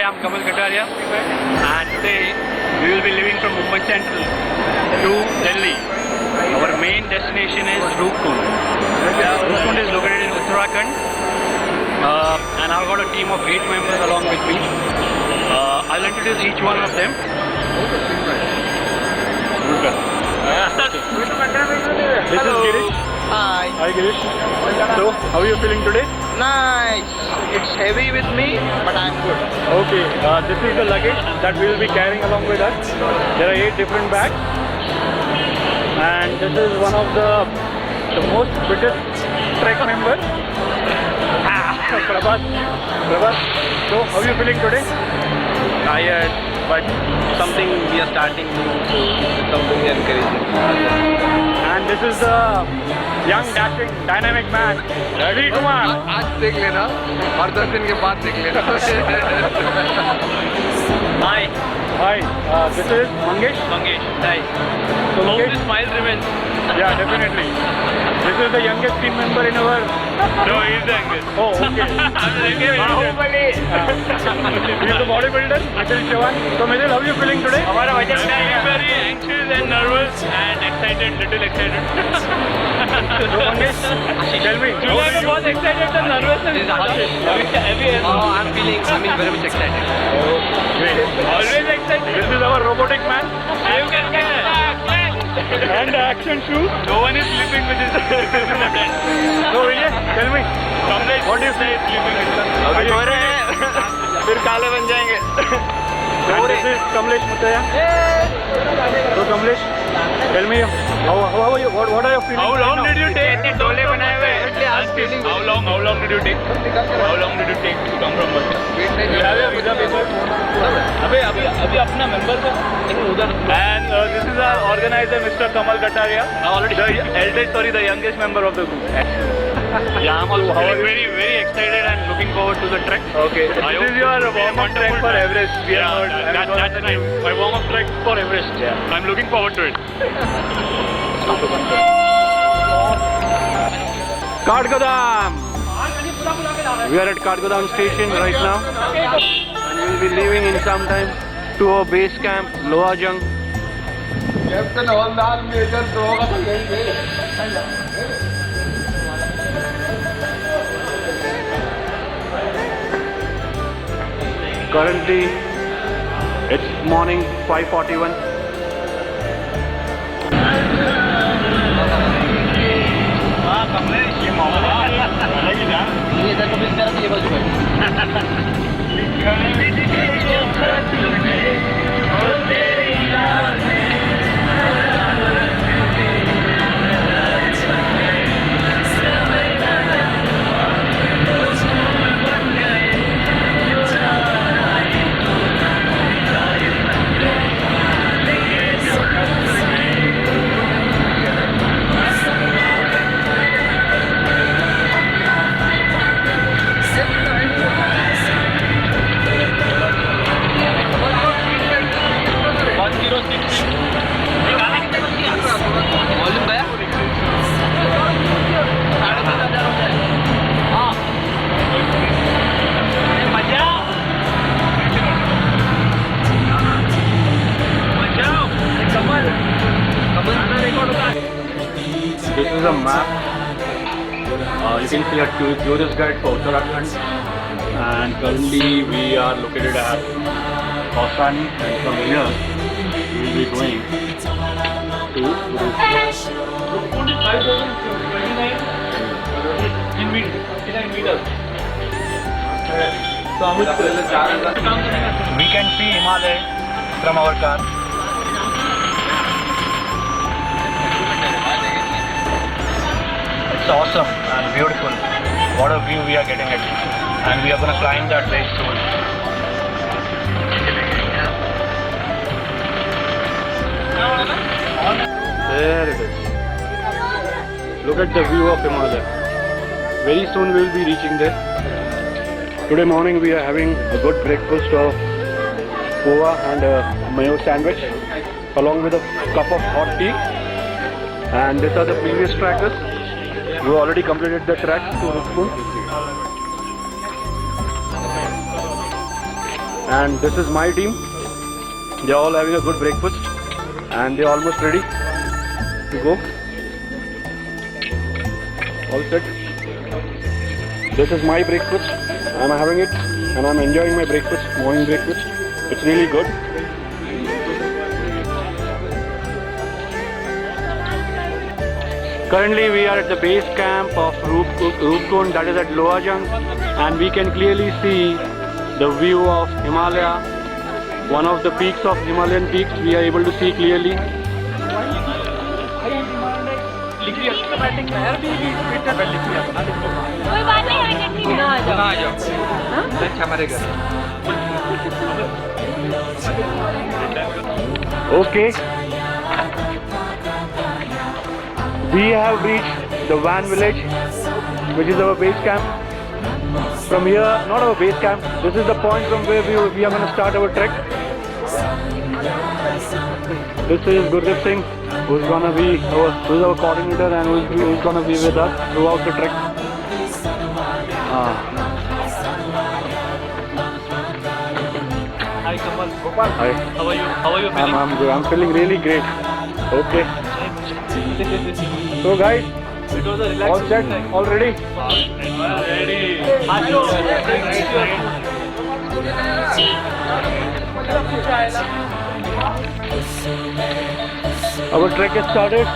I'm Kamal Kataria, and today we will be leaving from Mumbai Central to Delhi. Our main destination is Roopkund. Roopkund is located in Uttarakhand, and I've got a team of 8 members along with me. I'll introduce each one of them. This is Girish. Hi. Hi Girish. So, how are you feeling today? Nice. It's heavy with me, but I'm good. Okay, this is the luggage that we will be carrying along with us. There are 8 different bags, and this is one of the most fittest trek members. Prabhat. So, how are you feeling today? Tired, but something we are starting new, so it's something encouraging. And this is the young, dashing, dynamic man, Ravi Kumar. आज देख लेना और 10 दिन के बाद देख लेना. Hi, this is Mangesh. Hi. So, Hope Mangesh, the smile remains. yeah, definitely. This is the youngest team member in our. No, he's the youngest. Oh, okay. He's the bodybuilder, Mithil Chavan. So, Mithil, how are you feeling today? I'm feeling very anxious and nervous and excited, little excited. So, Mangesh, tell me. how Julia did is you- बहुत excited and nervous and I'm feeling very much excited. Great. Always excited. This is our robotic man You can get and the action shoe. No one is sleeping with his So, Vijay, tell me. What do you say? Are you excited? फिर काले बन जाएंगे. And this is Kamlesh Muttaya. So, Kamlesh, tell me, how are you? What are your feelings? How long right did you now? take? डोले बनाए हुए. How long did you take? How long did you take to come from Mumbai? You have your visa paper? अभी अपना member को लेकिन उधर. And this is our organizer, Mr. Kamal Kataria. The youngest member of the group. Yeah, I'm also How are you? very excited and looking forward to the trek. Okay, I this hope is your it will be a warm-up wonderful trek for trek. Everest. We have Yeah, heard. that's right. My warm-up trek for Everest. Yeah. I'm looking forward to it. Kathgodam! We are at Kathgodam station right now, and we will be leaving in some time to our base camp, Loajang. Currently, it's morning 5:41. This is a map. You can see a tourist guide for Uttarakhand, and currently we are located at Kausani, and from here we will be going to Roopkund. We can see Himalaya from our car. It's awesome and beautiful. What a view we are getting at. And we are going to climb that very soon. There it is. Look at the view of Himalaya. Very soon we will be reaching there. Today morning we are having a good breakfast of poha and a mayo sandwich along with a cup of hot tea. And these are the previous trackers who already completed the trek to Roopkund. And this is my team. They are all having a good breakfast and they are almost ready to go. All set. This is my breakfast. I'm having it and I'm enjoying my breakfast, morning breakfast. It's really good. Currently we are at the base camp of Roopkund, that is at Lohajang, and we can clearly see the view of Himalaya. One of the peaks of Himalayan peaks we are able to see clearly. Okay. We have reached the Van village, which is our base camp. From here, not our base camp, this is the point from where we are going to start our trek. This is Gurdeep Singh, who's our coordinator and who's going to be with us throughout the trek. Hi Kamal. Gopal. Hi. How are you? How are you feeling? I'm good. I'm feeling really great. Okay. So guys, It was a all set, relaxing all ready? Ready. Our trek has started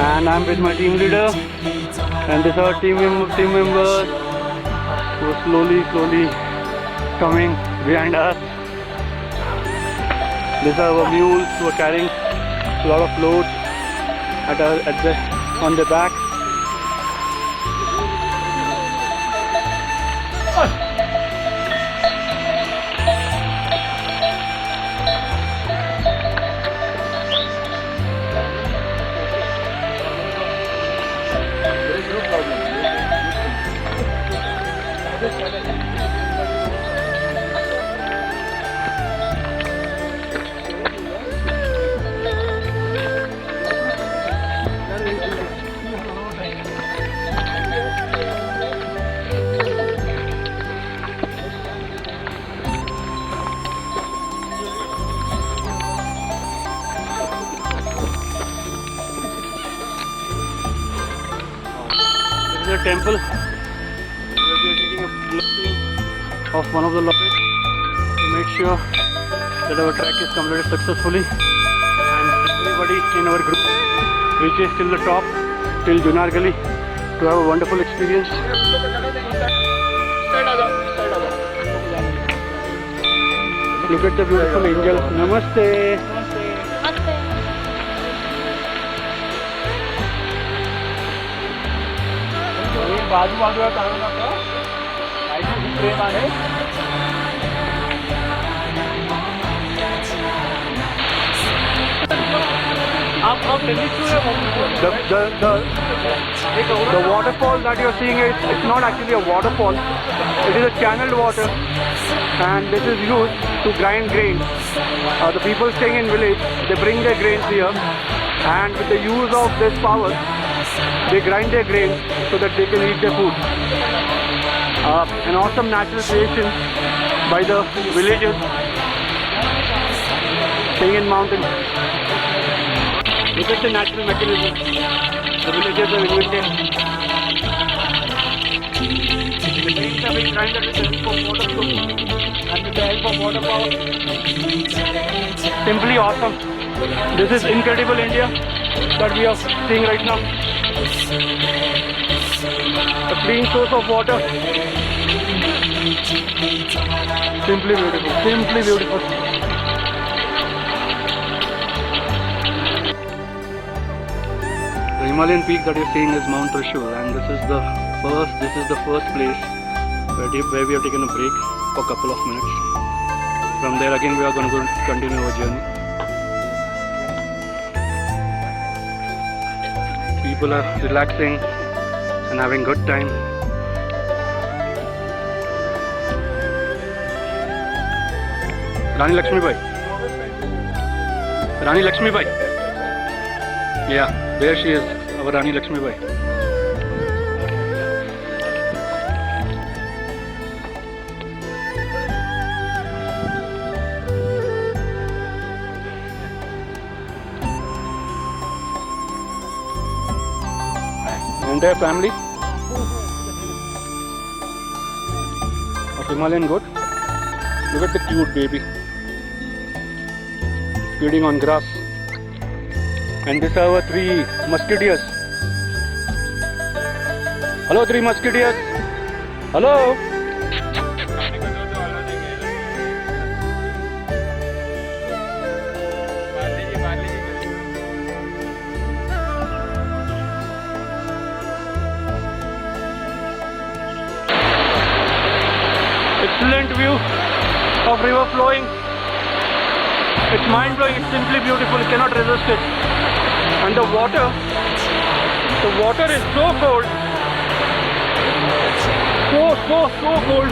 and I'm with my team leader and these are team members who are slowly coming behind us. These are our mules who are carrying a lot of loads on the back. This is a temple where we are taking a blessing of one of the lords to make sure that our trek is completed successfully and everybody in our group reaches till the top, till Junargali, to have a wonderful experience. Look at the beautiful angel. Namaste. बाजूला काढू नका काहीतरी प्रेम आहे The waterfall that you are seeing it's not actually a waterfall. It is a channeled water and this is used to grind grains. The people staying in village, they bring their grains here and with the use of this power they grind their grains so that they can eat their food. An awesome natural creation by the villagers staying in mountains. Look at the natural mechanism the villagers have invented. The grains are being grinded with the help of water flow and with the help of water power. Simply awesome. This is incredible India that we are seeing right now. A clean source of water. Simply beautiful. Simply beautiful. The Himalayan peak that you're seeing is Mount Trishul, and this is the first place where we have taken a break for a couple of minutes. From there again we are going to continue our journey. People are relaxing and having good time. Rani Lakshmi Bai. Rani Lakshmi Bai. Yeah, there she is, our Rani Lakshmi Bai. entire family of Himalayan goat. Look at the cute baby feeding on grass. And these are our 3 musketeers. Hello, 3 musketeers. Hello. Excellent view of river flowing. It's mind blowing. It's simply beautiful. You cannot resist it. And the water is so cold. So cold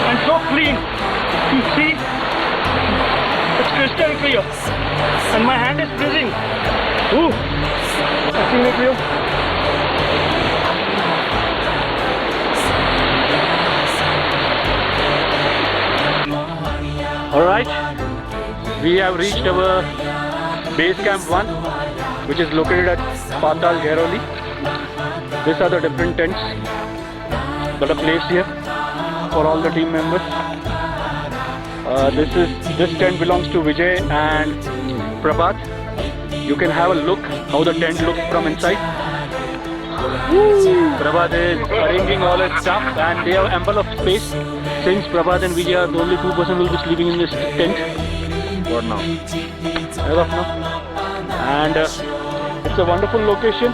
and so clean. You see, it's crystal clear. And my hand is freezing. Ooh, scenic view. Alright, we have reached our base camp 1, which is located at Patal Ghairoli. These are the different tents that are placed here for all the team members. This tent belongs to Vijay and Prabhat. You can have a look how the tent looks from inside. Prabhat is arranging all his stuff and they have ample of space. Since Prabhat and Vijay are the only 2 persons who will be sleeping in this tent for now. As of now. And it's a wonderful location.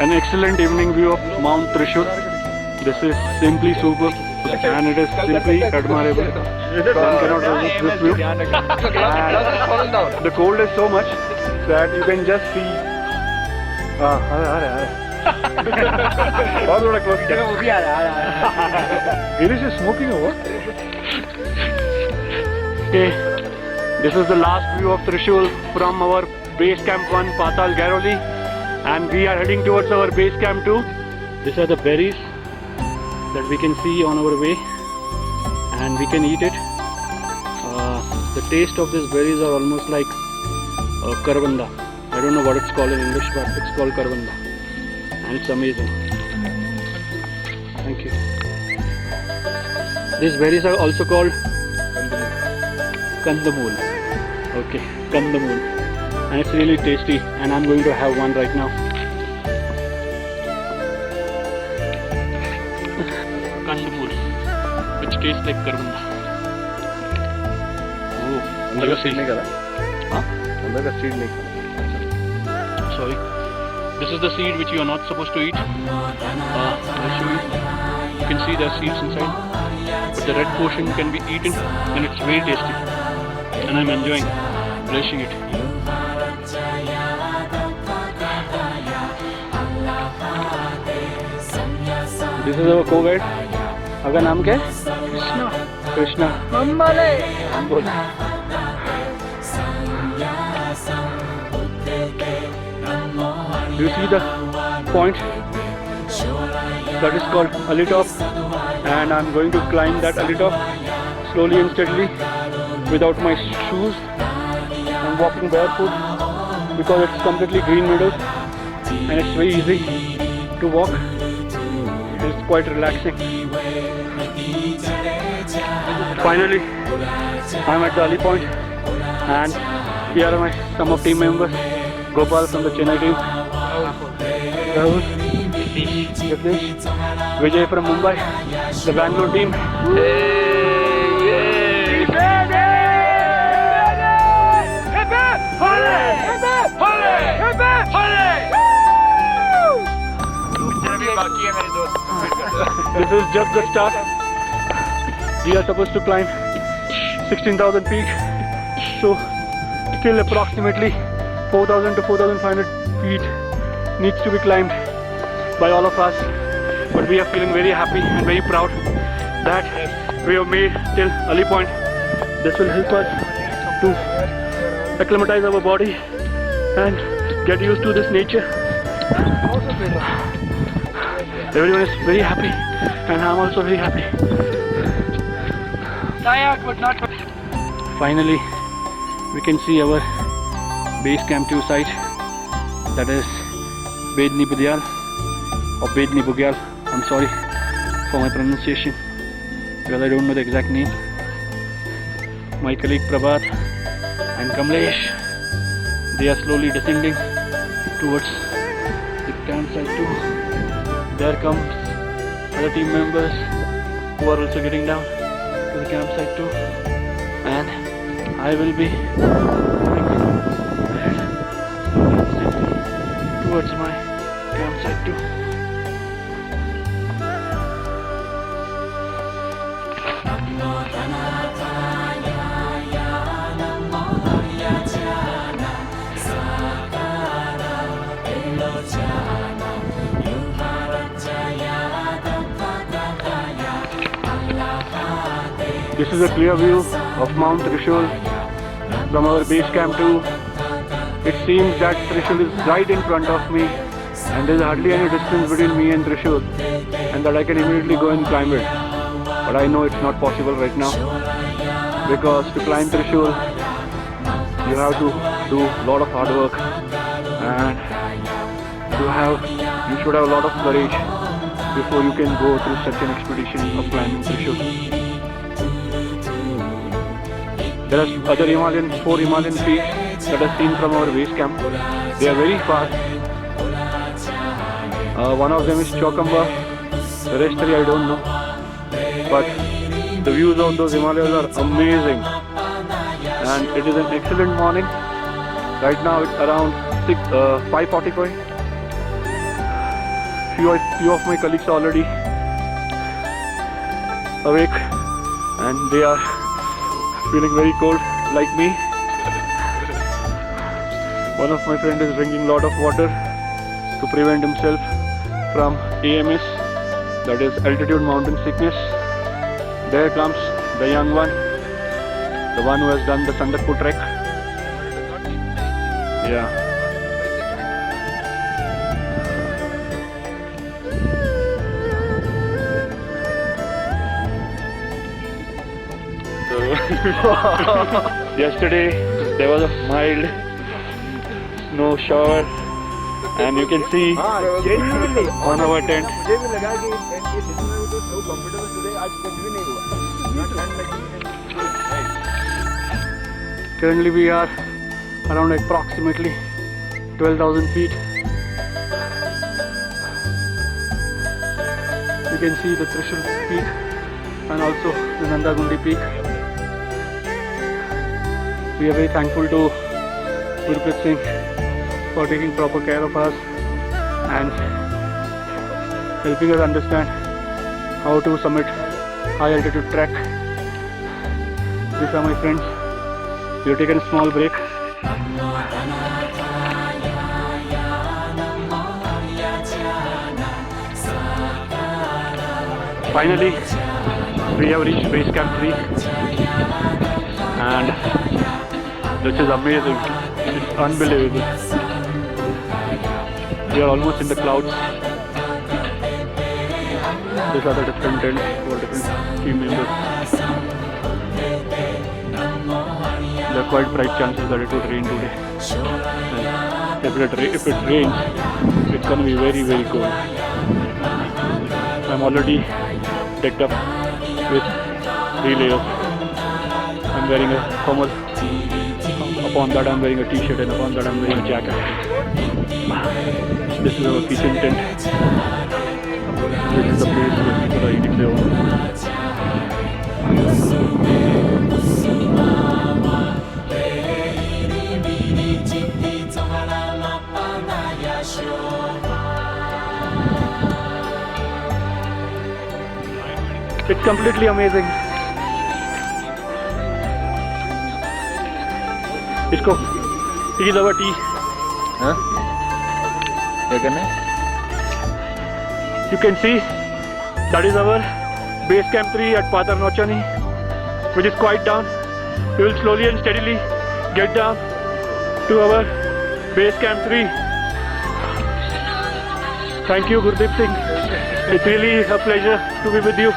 An excellent evening view of Mount Trishul. This is simply superb and it is simply admirable. One cannot resist this view. And the cold is so much that you can just see. Girish is smoking or what? Okay, this is the last view of Trishul from our base camp 1, Patal Ghairoli, and we are heading towards our base camp 2. These are the berries that we can see on our way, and we can eat it. The taste of these berries are almost like karvanda. I don't know what it's called in English, but it's called karvanda, and it's amazing. Thank you. These berries are also called kandamul. Okay, kandamul, and it's really tasty, and I'm going to have one right now. Kandamul, which tastes like karvanda. Oh, अंदर का seed नहीं करा? हाँ? अंदर का seed नहीं करा? Sorry. This is the seed which you are not supposed to eat. I'll show you. You can see there are seeds inside. But the red portion can be eaten and it's very tasty. And I'm enjoying relishing it. This is our co-guide. आपका नाम क्या है? Krishna. अम्बाले. Do you see the point? That is called Ali Top, and I'm going to climb that Ali Top slowly and steadily without my shoes. I'm walking barefoot because it's completely green meadows and it's very easy to walk. It's quite relaxing. Finally, I'm at the Ali point, and here are some of team members. Gopal from the Chennai team, Rahul, Jagdish, Vijay from Mumbai, the Bangalore team. This is just the start. We are supposed to climb 16,000 feet, so still approximately 4,000 to 4,500 feet needs to be climbed by all of us. But we are feeling very happy and very proud that we have made till Ali Point. This will help us to acclimatize our body and get used to this nature. Everyone is very happy, and I'm also very happy. Tired but not. Finally, we can see our base camp 2 site. That is Bedni Bugyal or Bedni Bugyal. I'm sorry for my pronunciation because I don't know the exact name. My colleague Prabhat and Kamlesh, they are slowly descending towards the campsite too. There comes other team members who are also getting down to the campsite too, and I will be moving ahead towards my campsite too. This is a clear view of Mount Trishul from our base camp 2. It seems that Trishul is right in front of me, and there is hardly any distance between me and Trishul, and that I can immediately go and climb it. But I know it's not possible right now, because to climb Trishul you have to do a lot of hard work, and you should have a lot of courage before you can go through such an expedition of climbing Trishul. There are other four Himalayan peaks that are seen from our base camp. They are very fast. One of them is Chokamba, the rest three I don't know. But the views of those Himalayas are amazing. And it is an excellent morning. Right now it's around 5:45. Few of my colleagues are already awake, and they are feeling very cold like me. One of my friends is drinking a lot of water to prevent himself from AMS, that is altitude mountain sickness. There comes the young one, the one who has done the Sandakpur trek. Yeah. Yesterday there was a mild snow shower, and you can see on our tent. Currently we are around approximately 12,000 feet. You can see the Trishul peak and also the Nandagundi peak. We are very thankful to Gurpreet Singh for taking proper care of us and helping us understand how to summit high altitude trek. These are my friends. We have taken a small break. Finally, we have reached base camp 3, and this is amazing. It's unbelievable. We are almost in the clouds. These are the different tents for different team members. There are quite bright chances that it would rain today. And if it rains, it's going to be very, very cold. I'm already decked up with 3 layers. I'm wearing a formal. Upon that I'm wearing a t-shirt, and upon that I'm wearing a jacket. This is our kitchen tent. This is the place where people are eating their own food. It's completely amazing. इसको T लगा T. हाँ? क्या करना है? You can see that is our base camp 3 at Patarnochani, which is quite down. We will slowly and steadily get down to our base camp 3. Thank you, Gurdeep Singh. It's really a pleasure to be with you.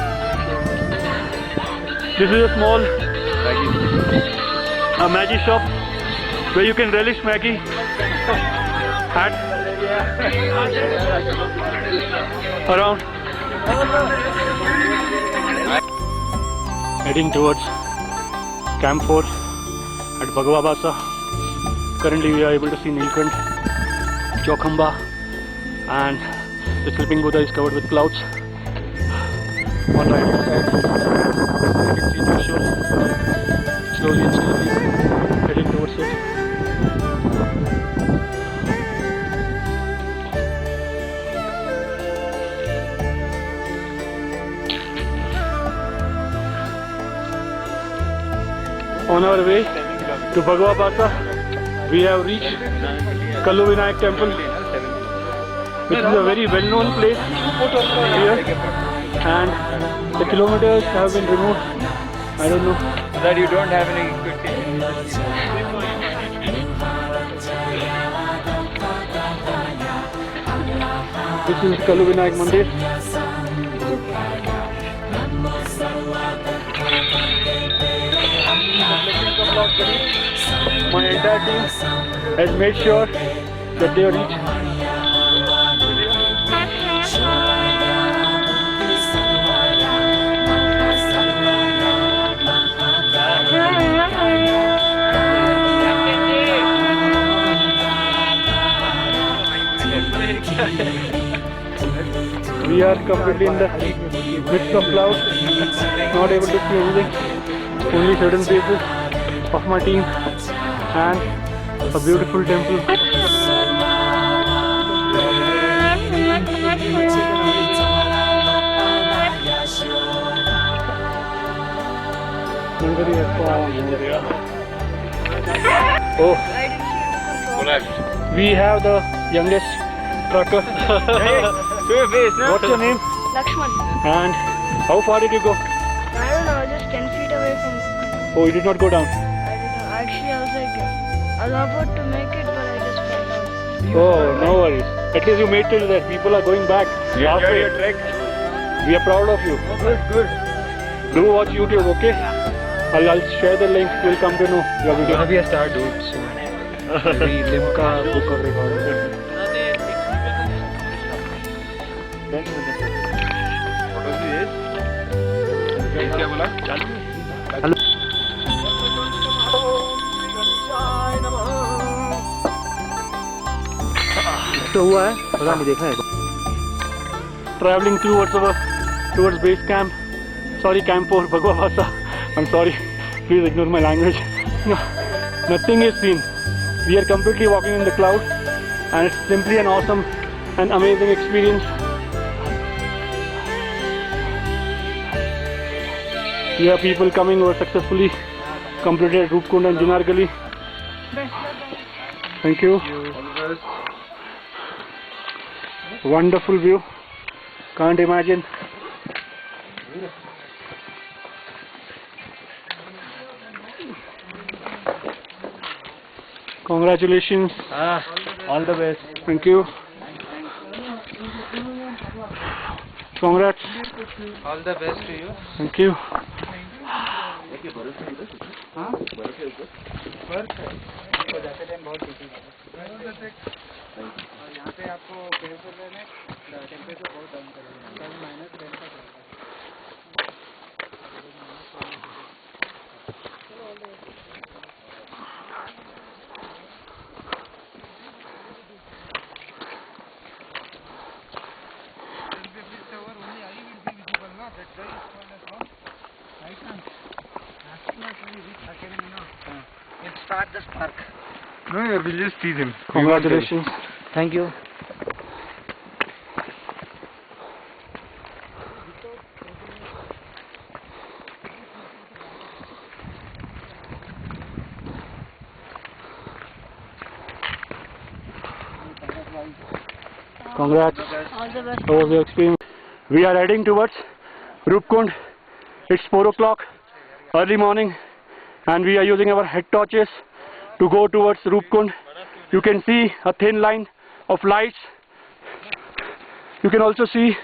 This is a small Maggie shop where you can relish Maggie at around heading towards Camp 4 at Bhagwa Basa. Currently we are able to see Nilkant, Chowkhamba, and the sleeping Buddha is covered with clouds. On the right hand side you can see Trishul slowly and slowly heading towards it. On our way to Bhagwa Basa, we have reached Kallu Vinayak temple, which is a very well-known place here, and the kilometers have been removed. I don't know. That you don't have any good This is Kallu Vinayak Mandir. My entire team has made sure that they reach. We are completely in the midst of clouds, not able to see anything, only certain places of my team and a beautiful temple. Oh, we have the youngest trucker. Show your face, no? What's your name? Lakshman. And how far did you go? I don't know, just 10 feet away from. Oh, you did not go down. I don't know. Actually, I was like, I was about to make it, but I just fell down. Oh, no worries. At least you made till there. People are going back. You enjoyed halfway. your trek? We are proud of you. Good. Do watch YouTube, okay? I'll share the link. You'll come to know your video. Gonna be a star, dude. So maybe Limca book of record. What was this? क्या बोला? Hello. तो हुआ है पता नहीं देखा है Traveling towards base camp. Sorry, Camp 4, Bhagwa Basa. I'm sorry. Please ignore my language. No, nothing is seen. We are completely walking in the cloud, and it's simply an awesome and amazing experience. Here are people coming who have successfully completed Roopkund and Jinargali. Thank you. Wonderful view. Can't imagine. Congratulations. All the best. Thank you. Congrats. All the best to you. Thank you. Start the spark. No, we'll just tease him. Congratulations. Thank you. Congrats. All the best. How was your experience? We are heading towards Roopkund. It's 4 o'clock, early morning, and we are using our head torches to go towards Roopkund. You can see a thin line of lights. You can also see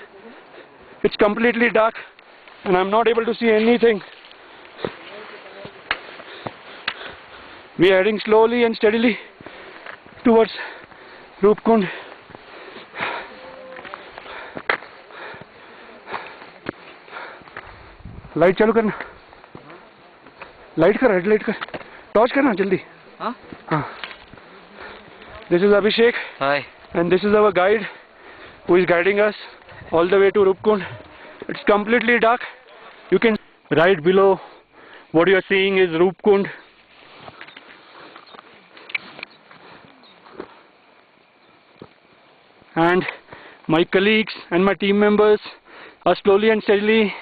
It's completely dark and I'm not able to see anything. We are heading slowly and steadily towards Roopkund. Light चालू करना, light कर, headlight कर, torch करना जल्दी. हाँ हाँ. This is Abhishek. Hi. And this is our guide who is guiding us all the way to Roopkund. It's completely dark. You can right below what you are seeing is Roopkund. And my colleagues and my team members are slowly and steadily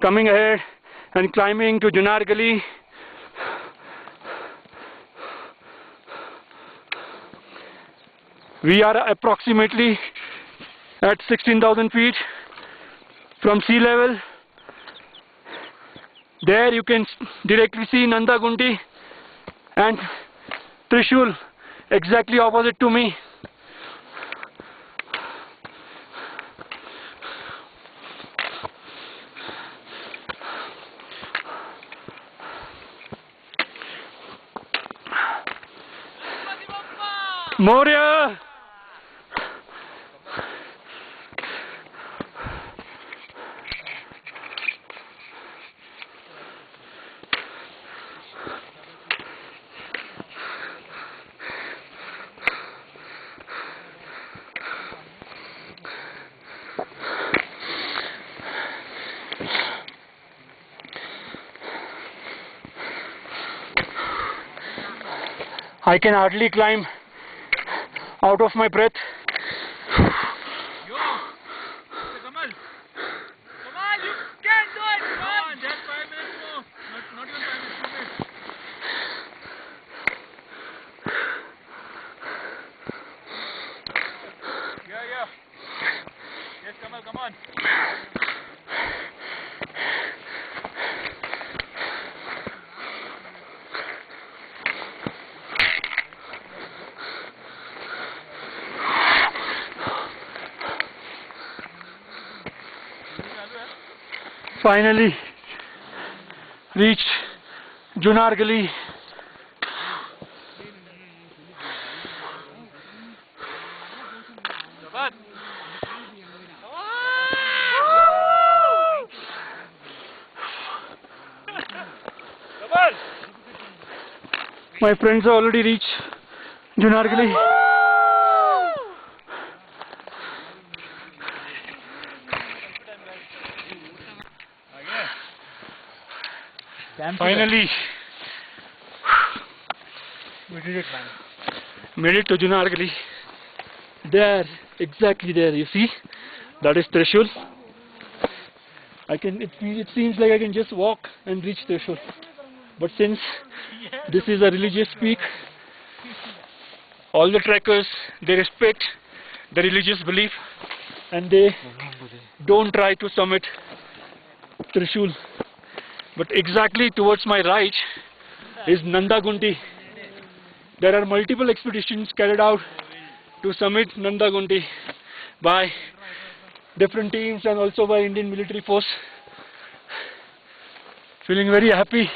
coming ahead and climbing to Junar Gali. We are approximately at 16,000 feet from sea level. There you can directly see Nanda Gunti and Trishul exactly opposite to me. Moria! I can hardly climb out of my breath. Kamal, you can do it. Come on, just 5 minutes more. Not even 5 minutes, 2 minutes. Yeah. Yes, Kamal, come on. Finally reached Junar Gali. My friends have already reached Junar Gali. Finally, we did it, man. Made it to Junar Gali. There, exactly there. You see, that is Trishul. It seems like I can just walk and reach Trishul. But since this is a religious peak, all the trekkers, they respect the religious belief and they don't try to summit Trishul. But exactly towards my right is Nanda Gunti. There are multiple expeditions carried out to summit Nanda Gunti by different teams and also by Indian military force. Feeling very happy.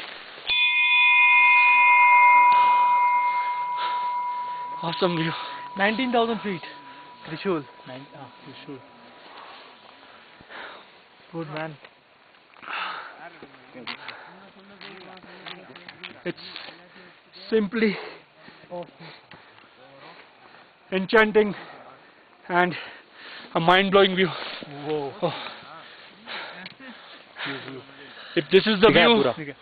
Awesome view. 19,000 feet. Trishul. Trishul. Good man. It's simply enchanting and a mind-blowing view. Whoa. Oh. If this is the view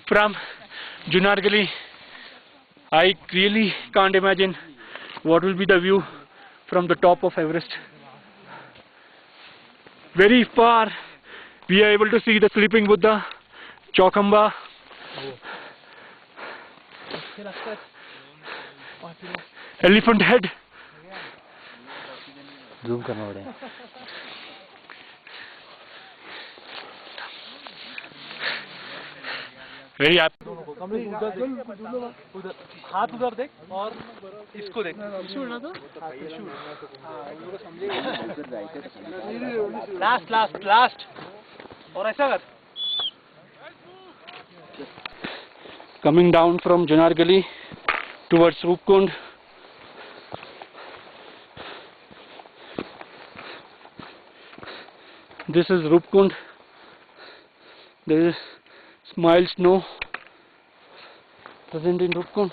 from Junar Gali, I really can't imagine what will be the view from the top of Everest. Very far, we are able to see the sleeping Buddha, Chokamba. Elephant head. Zoom करना पड़ेगा. Very happy. उधर हाथ उधर देख और इसको देख last last last और ऐसा कर Coming down from Janar Gali towards Roopkund. This is Roopkund. There is mild snow present in Roopkund.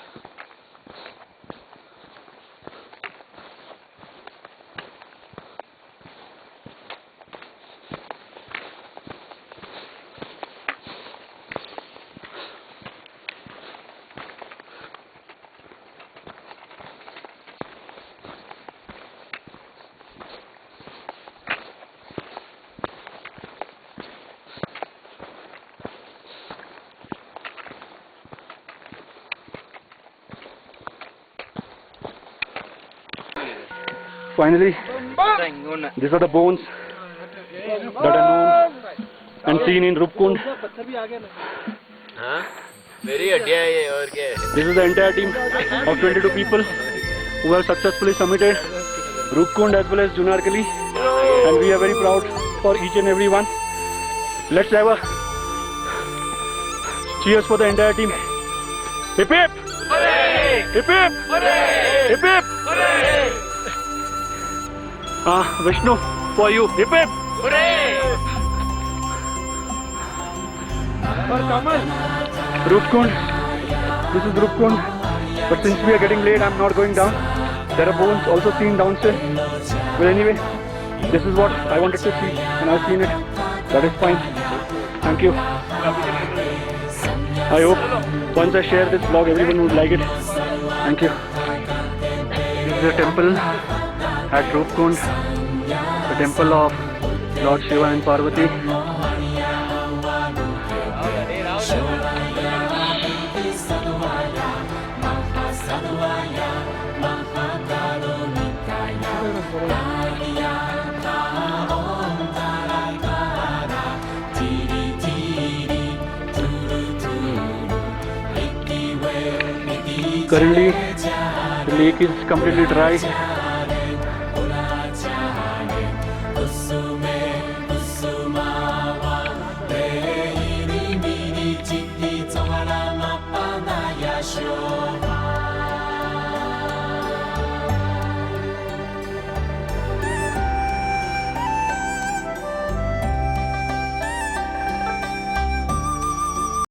Finally, these are the bones that are known and seen in Roopkund. This is the entire team of 22 people who have successfully summited Roopkund as well as Janar Gali, and we are very proud for each and every one. Let's have a cheers for the entire team. Hip hip! Hip hip! Hip hip! Vishnu, for you. Hip hip! Roopkund. This is Roopkund. But since we are getting late, I'm not going down. There are bones also seen downstairs. But anyway, this is what I wanted to see and I've seen it. That is fine. Thank you. I hope once I share this vlog, everyone would like it. Thank you. This is a temple at Roopkund, the temple of Lord Shiva and Parvati. Currently, the lake is completely dry.